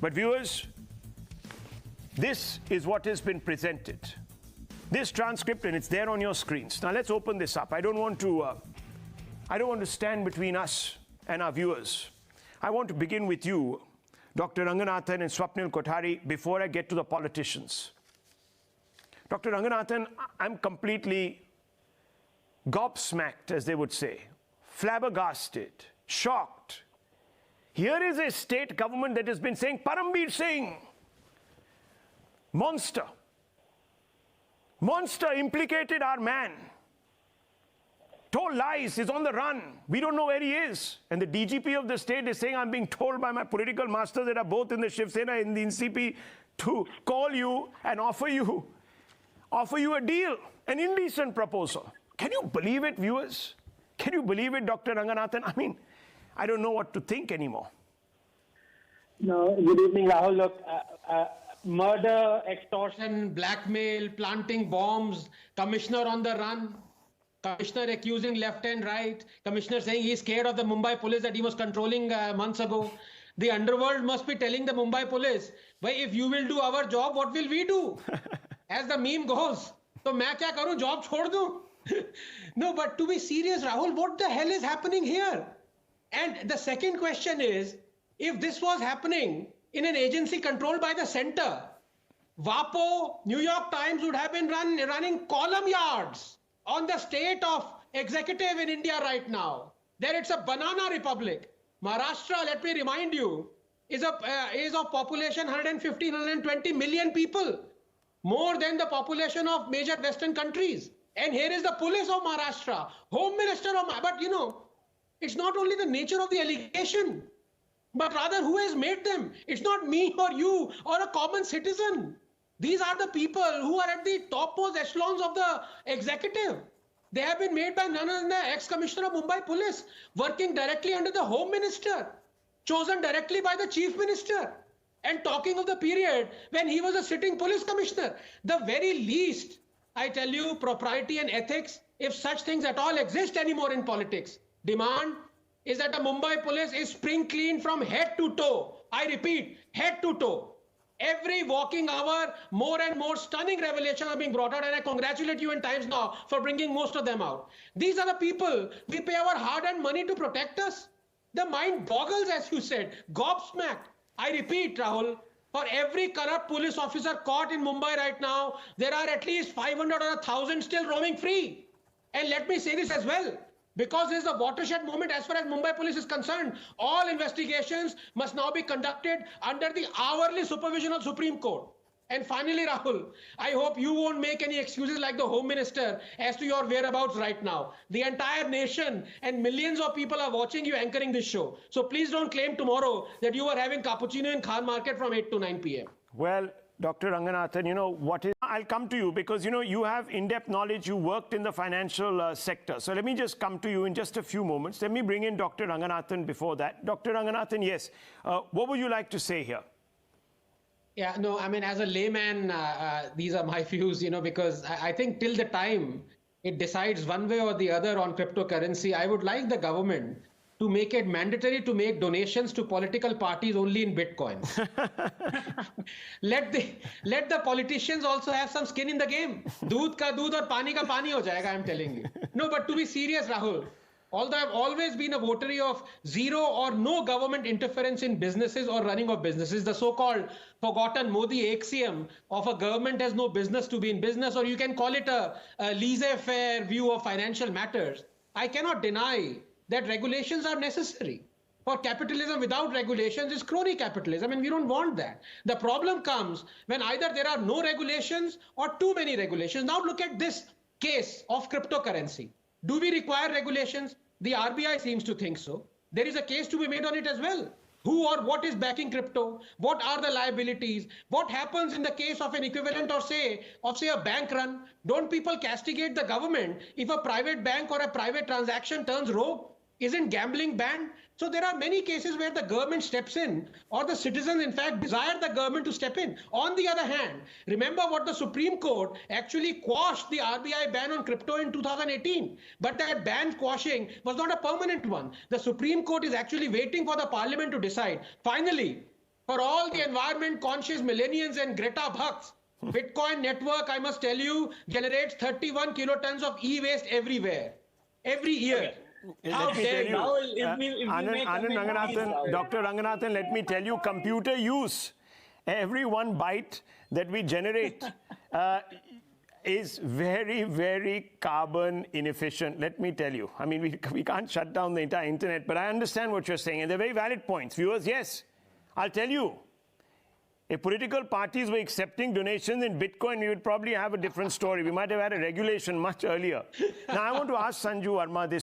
But viewers, this is what has been presented. This transcript, and it's there on your screens. Now let's open this up. I don't want to stand between us and our viewers. I want to begin with you, Dr. Ranganathan and Swapnil Kothari, before I get to the politicians. Dr. Ranganathan, I'm completely gobsmacked, as they would say, flabbergasted, shocked. Here is a state government that has been saying, Parambir Singh, monster. Monster implicated our man. Told lies, is on the run. We don't know where he is. And the DGP of the state is saying, I'm being told by my political masters that are both in the Shiv Sena and the NCP to call you and offer you a deal, an indecent proposal. Can you believe it, viewers? Can you believe it, Dr. Ranganathan? I mean, I don't know what to think anymore. No, good evening, Rahul. Look, murder, Extortion, blackmail, planting bombs, commissioner on the run, commissioner accusing left and right, commissioner saying he's scared of the Mumbai police that he was controlling months ago. The underworld must be telling the Mumbai police, "Bhai, if you will do our job, what will we do?" As the meme goes, "To main kya karu, job chhod do?" No, but to be serious, Rahul, what the hell is happening here? And the second question is, if this was happening in an agency controlled by the center, WAPO, New York Times would have been running column yards on the state of executive in India right now. There it's a banana republic. Maharashtra, let me remind you, is of population 115, 120 million people, more than the population of major Western countries. And here is the police of Maharashtra, Home Minister of Maharashtra. But you know, it's not only the nature of the allegation, but rather who has made them. It's not me or you or a common citizen. These are the people who are at the topmost echelons of the executive. They have been made by none other than the ex-commissioner of Mumbai Police, working directly under the Home Minister, chosen directly by the Chief Minister, and talking of the period when he was a sitting police commissioner. The very least, I tell you, propriety and ethics, if such things at all exist anymore in politics, demand is that the Mumbai police is spring clean from head to toe. I repeat, head to toe. Every walking hour, more and more stunning revelations are being brought out, and I congratulate you in Times Now for bringing most of them out. These are the people we pay our hard-earned money to protect us. The mind boggles, as you said, gobsmacked. I repeat, Rahul, for every corrupt police officer caught in Mumbai right now, there are at least 500 or 1,000 still roaming free. And let me say this as well, because this is a watershed moment as far as Mumbai police is concerned. All investigations must now be conducted under the hourly supervision of Supreme Court. And finally, Rahul, I hope you won't make any excuses like the Home Minister as to your whereabouts right now. The entire nation and millions of people are watching you anchoring this show. So please don't claim tomorrow that you are having cappuccino in Khan Market from 8 to 9 p.m. Well, Dr. Ranganathan, you know, I'll come to you because, you know, you have in-depth knowledge. You worked in the financial sector. So let me just come to you in just a few moments. Let me bring in Dr. Ranganathan before that. Dr. Ranganathan, yes. What would you like to say here? Yeah, no, I mean, as a layman, these are my views, you know, because I think till the time it decides one way or the other on cryptocurrency, I would like the government to make it mandatory to make donations to political parties only in Bitcoin. Let the politicians also have some skin in the game. Doodh ka doodh aur pani ka pani ho jayega, I'm telling you. No, but to be serious, Rahul, although I've always been a votary of zero or no government interference in businesses or running of businesses, the so-called forgotten Modi axiom of a government has no business to be in business, or you can call it a laissez-faire view of financial matters, I cannot deny that regulations are necessary. For capitalism without regulations is crony capitalism, and we don't want that. The problem comes when either there are no regulations or too many regulations. Now look at this case of cryptocurrency. Do we require regulations? The RBI seems to think so. There is a case to be made on it as well. Who or what is backing crypto? What are the liabilities? What happens in the case of an equivalent of say a bank run? Don't people castigate the government if a private bank or a private transaction turns rogue? Isn't gambling banned? So there are many cases where the government steps in, or the citizens in fact desire the government to step in. On the other hand, remember what the Supreme Court actually quashed the RBI ban on crypto in 2018. But that ban quashing was not a permanent one. The Supreme Court is actually waiting for the parliament to decide. Finally, For all the environment conscious millennials and Greta Bhakts, Bitcoin network, I must tell you, generates 31 kilotons of e-waste every year. How Let me dare tell you? you, Now, if we make Anand Ranganathan, Dr. Ranganathan, let me tell you, computer use, every 1 byte that we generate is very, very carbon inefficient, let me tell you. I mean, we can't shut down the entire internet, but I understand what you're saying, and they're very valid points. Viewers, yes, I'll tell you, if political parties were accepting donations in Bitcoin, we would probably have a different story. We might have had a regulation much earlier. Now, I want to ask Sanju Verma this